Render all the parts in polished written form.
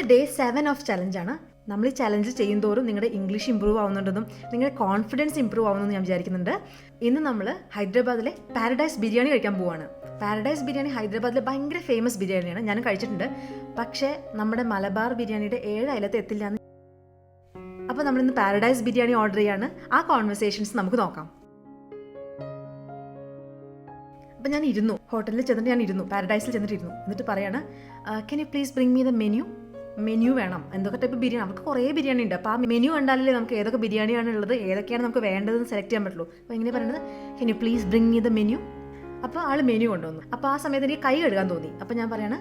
ഇന്ന് day 7 of ചലഞ്ചാണ്. നമ്മൾ ഈ ചലഞ്ച് ചെയ്യുന്തോറും നിങ്ങളുടെ ഇംഗ്ലീഷ് ഇമ്പ്രൂവ് ആവുന്നുണ്ടെന്നും നിങ്ങളുടെ കോൺഫിഡൻസ് ഇമ്പ്രൂവ് ആവുന്നെന്നും ഞാൻ വിചാരിക്കുന്നുണ്ട്. ഇന്ന് നമ്മൾ ഹൈദരാബാദിലെ പാരഡൈസ് ബിരിയാണി കഴിക്കാൻ പോവാണ്. പാരഡൈസ് ബിരിയാണി ഹൈദരാബാദിലെ ഭയങ്കര ഫേമസ് ബിരിയാണിയാണ്. ഞാനും കഴിച്ചിട്ടുണ്ട്. പക്ഷേ നമ്മുടെ മലബാർ ബിരിയാണിയുടെ 7 അയലത്ത് എത്തില്ല. അപ്പോൾ നമ്മളിന്ന് പാരഡൈസ് ബിരിയാണി ഓർഡർ ചെയ്യാണ്. ആ കോൺവെർസേഷൻസ് നമുക്ക് നോക്കാം. അപ്പം ഞാൻ ഇരുന്നു, ഹോട്ടലിൽ ചെന്നിട്ട് ഞാൻ ഇരുന്നു, പാരഡൈസിൽ ചെന്നിട്ടിരുന്നു. എന്നിട്ട് പറയാണ്, Ken you please bring me the menu വേണം. എന്തൊക്കെ ടൈപ്പ് ബിരിയാണി, അവർക്ക് കുറേ ബിരിയാണി ഉണ്ട്. അപ്പോൾ ആ മെനു കണ്ടാലേ നമുക്ക് ഏതൊക്കെ ബിരിയാണിയാണ് ഉള്ളത്, ഏതൊക്കെയാണ് നമുക്ക് വേണ്ടതെന്ന് സെലക്ട് ചെയ്യാൻ പറ്റുള്ളൂ. അപ്പോൾ ഇങ്ങനെ പറയുന്നത്, Ken you please bring me the menu. അപ്പോൾ ആൾ മെനു കൊണ്ടുവന്നു. അപ്പോൾ ആ സമയത്ത് എനിക്ക് കൈ കഴുകാൻ തോന്നി. അപ്പോൾ ഞാൻ പറയാണ്,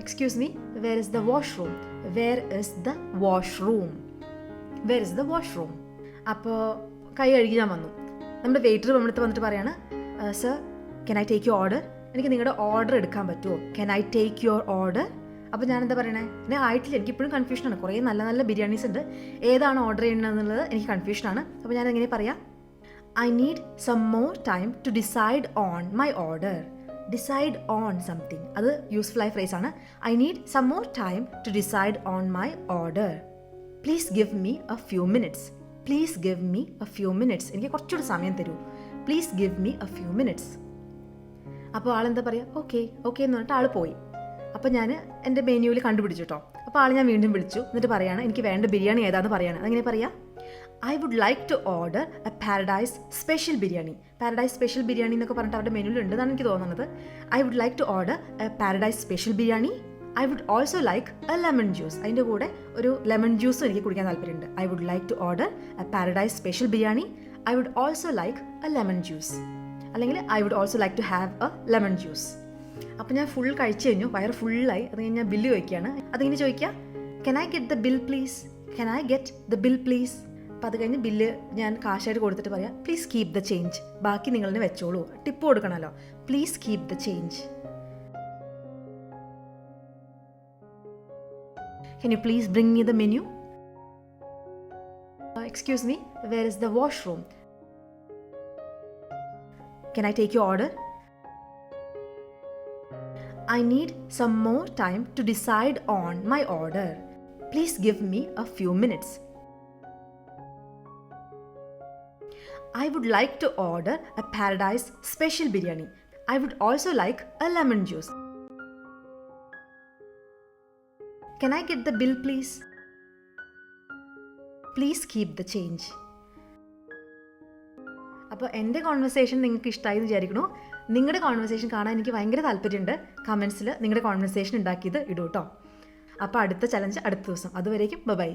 excuse me, where is the washroom, where is the washroom, where is the washroom. അപ്പോൾ കൈ കഴുകി ഞാൻ വന്നു. നമ്മുടെ വെയിറ്റർ നമ്മുടെ വന്നിട്ട് പറയാണ്, sir can I take your order, എനിക്ക് നിങ്ങളുടെ ഓർഡർ എടുക്കാൻ പറ്റുമോ, can I take your order. അപ്പോൾ ഞാൻ എന്താ പറയണേ, ഞാൻ ആയിട്ടില്ല, എനിക്കിപ്പോഴും കൺഫ്യൂഷനാണ്. കുറേ നല്ല നല്ല ബിരിയാണീസ് ഉണ്ട്, ഏതാണ് ഓർഡർ ചെയ്യണമെന്നുള്ളത് എനിക്ക് കൺഫ്യൂഷനാണ്. അപ്പോൾ ഞാൻ എങ്ങനെ പറയാം, I need some more time to decide on my order. Decide on something, അത് യൂസ്ഫുൾ ആയ ഫ്രേസാണ്. I need some more time to decide on my order. Please give me a few minutes. Please give me a few minutes, എനിക്ക് കുറച്ചുകൂടി സമയം തരൂ. Please give me a few minutes. അപ്പോൾ ആളെന്താ പറയുക, ഓക്കെ ഓക്കെ എന്ന് പറഞ്ഞിട്ട് ആൾ പോയി. അപ്പോൾ ഞാൻ എൻ്റെ മെനുവിൽ കണ്ടുപിടിച്ചു കേട്ടോ. അപ്പോൾ ആൾ ഞാൻ വീണ്ടും വിളിച്ചു. എന്നിട്ട് പറയാണ്, എനിക്ക് വേണ്ട ബിരിയാണി ഏതാണെന്ന് പറയാണ്. അതെങ്ങനെ പറയാം, I would like to order a Paradise special biryani. Paradise special biryani എന്നൊക്കെ പറഞ്ഞിട്ട് അവരുടെ മെനുവിൽ ഉണ്ടെന്നാണ് എനിക്ക് തോന്നുന്നത്. I would like to order a Paradise special biryani. I would also like a lemon juice. അതിൻ്റെ കൂടെ ഒരു ലെമൺ ജ്യൂസും എനിക്ക് കുടിക്കാൻ താല്പര്യമുണ്ട്. I would like to order a Paradise special biryani. I would also like a lemon juice. അല്ലെങ്കിൽ I would also like to have A lemon juice. അപ്പോൾ ഞാൻ ഫുൾ കഴിച്ചു കഴിഞ്ഞു, വയറ് ഫുള്ളായി. അത് കഴിഞ്ഞ് ഞാൻ ബില്ല് ചോദിക്കുകയാണ്. അതിങ്ങനെ ചോദിക്കുക, can I get the bill please, can I get the bill please. അപ്പോൾ അത് കഴിഞ്ഞ് ബില്ല് ഞാൻ കാശായിട്ട് കൊടുത്തിട്ട് പറയാം, പ്ലീസ് കീപ് ദ ചേഞ്ച്, ബാക്കി നിങ്ങളെ വെച്ചോളൂ, ടിപ്പ് കൊടുക്കണമല്ലോ, please keep the change. Can you please bring me the menu. Excuse me, where is the washroom, can I take your order? I need some more time to decide on my order. Please give me a few minutes. I would like to order a paradise special biryani. I would also like a lemon juice. Can I get the bill please? Please keep the change. അപ്പോൾ എൻ്റെ conversation നിങ്ങൾക്ക് ഇഷ്ടമായി എന്ന് വിചാരിക്കണു. നിങ്ങളുടെ conversation കാണാൻ എനിക്ക് ഭയങ്കര താല്പര്യമുണ്ട്. കമൻസിൽ നിങ്ങളുടെ കോൺവെർസേഷൻ ഉണ്ടാക്കിയത് ഇടൂ കേട്ടോ. അപ്പോൾ അടുത്ത ചലഞ്ച് അടുത്ത ദിവസം. അതുവരേക്കും ബൈ.